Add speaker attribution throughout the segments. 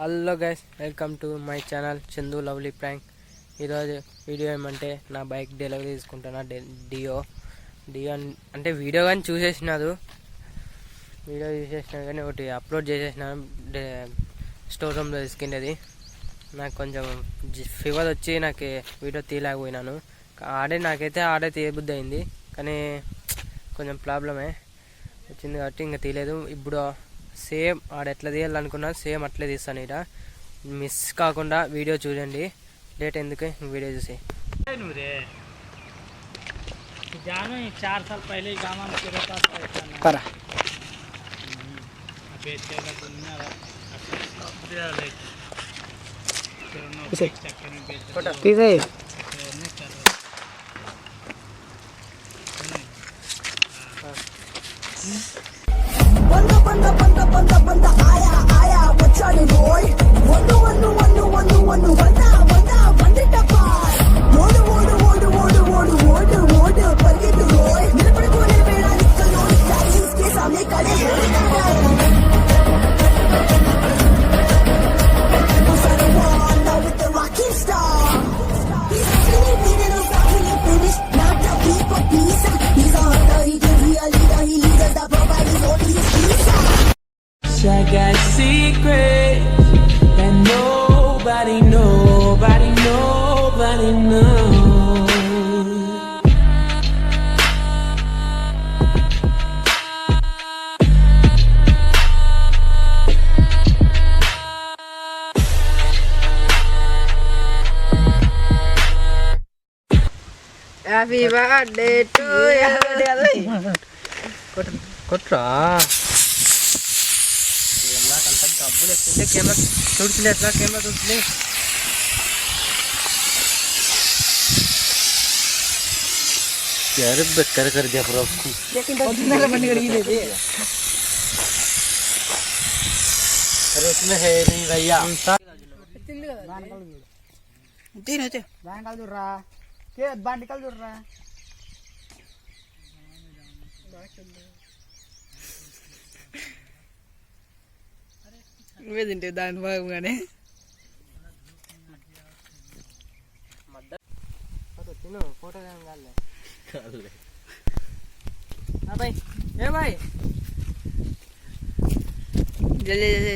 Speaker 1: Hello guys, welcome to my channel Chandu lovely prank. ఈరోజు video ఏమంటే నా బైక్ డెలివరీ తీసుకుంటున్నా. డియో అంటే వీడియో కానీ చూసేసినారు కానీ ఒకటి అప్లోడ్ చేసేసిన స్టోర్ రూమ్లో తీసుకునేది. నాకు కొంచెం ఫీవర్ వచ్చి నాకు వీడియో తీయలేకపోయినాను. నాకైతే ఆడే తీయబుద్ధి అయింది, కానీ కొంచెం ప్రాబ్లమే వచ్చింది కాబట్టి ఇంకా తీయలేదు. ఇప్పుడు సేమ్ ఆడ ఎట్లా తీయాలనుకున్నా సేమ్ అట్లే తీస్తాను. ఇక్కడ మిస్ కాకుండా వీడియో చూడండి. లేట్ ఎందుకు, వీడియో చూసి.
Speaker 2: चार साल पहले गाँव में तेरे पास
Speaker 1: परा
Speaker 3: बंदा बंदा बंदा बंदा बंदा आया आया వచ్చాడు రోయ్ వన్ను వన్ను వన్ను వన్ను వన్ను బందా బందా బండిట పార్ ఓడు ఓడు ఓడు ఓడు ఓడు ఓడు ఓడు పరిగెత్తు రోయ్ నిలబడుకో నిలబేడా నిక్కలో టాక్సీస్ के सामने खड़े हो
Speaker 4: I got secrets that nobody knows.
Speaker 1: Happy birthday to you. కొట్రా డబ్బులు వస్తుంటే కెమెరా చూడలే, ఎట్లా కెమెరా చూడలే. यार बेकार कर दिया पूरा उसको. अरे उसमें है नहीं भैया.
Speaker 2: నువ్వే తింటే దాని భాగంగానే
Speaker 1: తిను ఫోటో కాదులే. బాయ్ ఏ బాయ్
Speaker 2: జల్దీ జల్దీ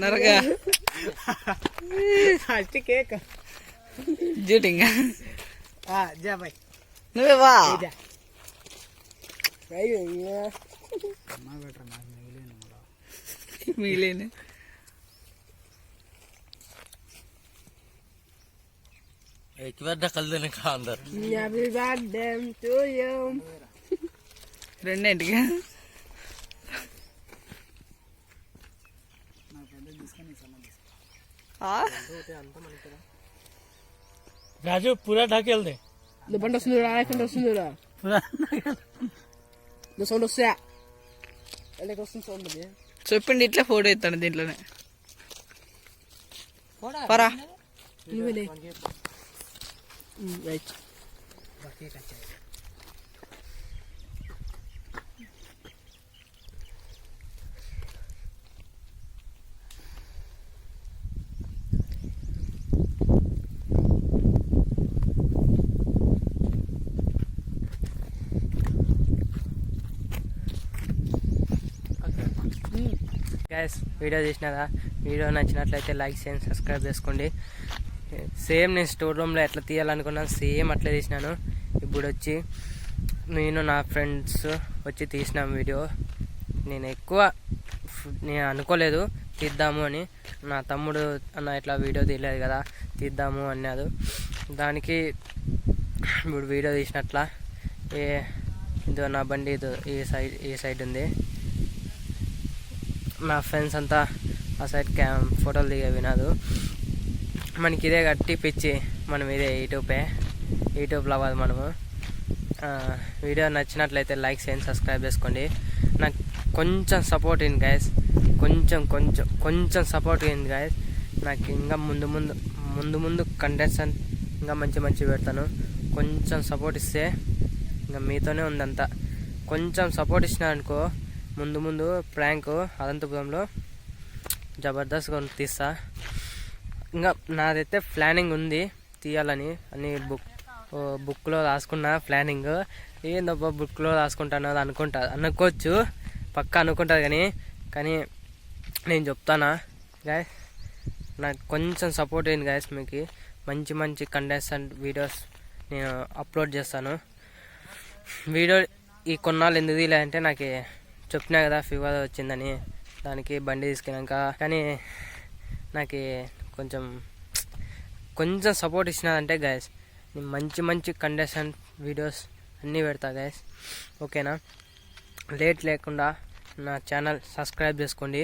Speaker 2: నరగా
Speaker 1: కేక్
Speaker 2: జూటింగా
Speaker 1: జా బాయ్
Speaker 2: నువ్వే వా మిగిలిన
Speaker 1: एक बार ढकल देने का अंदर.
Speaker 3: Happy birthday to you.
Speaker 2: రెండింటిగా
Speaker 4: Raju पूरा ढकेल दे.
Speaker 3: Depan dos nura, kan dos nura. Dos on dos ya. Ele kostum sound dia.
Speaker 2: చెప్పిండి ఇట్లా ఫోటో ఇస్తాను దీంట్లోనే పరా.
Speaker 3: Ini deh. Right.
Speaker 1: Guys, video చూసినారా? వీడియో నచ్చినట్లయితే లైక్ చేయండి, సబ్స్క్రైబ్ చేసుకోండి. సేమ్ నేను స్టోర్ రూమ్లో ఎట్లా తీయాలనుకున్నాను సేమ్ అట్లా తీసినాను. ఇప్పుడు వచ్చి నేను నా ఫ్రెండ్స్ వచ్చి తీసినాం వీడియో. నేను అనుకోలేదు తీద్దాము అని. నా తమ్ముడు అన్న ఇట్లా వీడియో తీయలేదు కదా, తీద్దాము అన్నాడు. దానికి ఇప్పుడు వీడియో తీసినట్లా ఇదో నా బండి ఇదో ఈ సైడ్ ఉంది. నా ఫ్రెండ్స్ అంతా ఆ సైడ్ ఫోటోలు దిగే వినాదు. మనకి ఇదే కట్టి పిచ్చి, మనం ఇదే యూట్యూబ్లో అవ్వదు మనము. వీడియో నచ్చినట్లయితే లైక్ చేయండి, సబ్స్క్రైబ్ చేసుకోండి. నాకు కొంచెం సపోర్ట్ అయింది గైస్, కొంచెం సపోర్ట్ అయింది గైస్. నాకు ఇంకా ముందు కంటెంట్స్ ఇంకా మంచి పెడతాను. కొంచెం సపోర్ట్ ఇస్తే ఇంకా మీతోనే ఉందంతా. కొంచెం సపోర్ట్ ఇచ్చినారనుకో ముందు ప్రాంక్ అనంతపురంలో జబర్దస్త్గా తీస్తా. ఇంకా నాదైతే ప్లానింగ్ ఉంది తీయాలని, అన్ని బుక్లో రాసుకున్న ప్లానింగ్. ఏందబ్బా బుక్లో రాసుకుంటాను అది అనుకోవచ్చు, పక్కా అనుకుంటుంది. కానీ నేను చెప్తానా గాయస్, నాకు కొంచెం సపోర్ట్ అయింది గాయస్. మీకు మంచి కంటెస్టెంట్ వీడియోస్ నేను అప్లోడ్ చేస్తాను. వీడియో ఈ కొన్నాళ్ళు ఎందుకు తీయలే అంటే నాకు చెప్పినా కదా ఫీవర్ వచ్చిందని, దానికి బండి తీసుకున్నాక. కానీ నాకు కొంచెం సపోర్ట్ ఇచ్చినదంటే గాయస్ నేను మంచి కంటెస్టెంట్ వీడియోస్ అన్నీ పెడతా గాయస్. ఓకేనా, లేట్ లేకుండా నా ఛానల్ సబ్స్క్రైబ్ చేసుకోండి.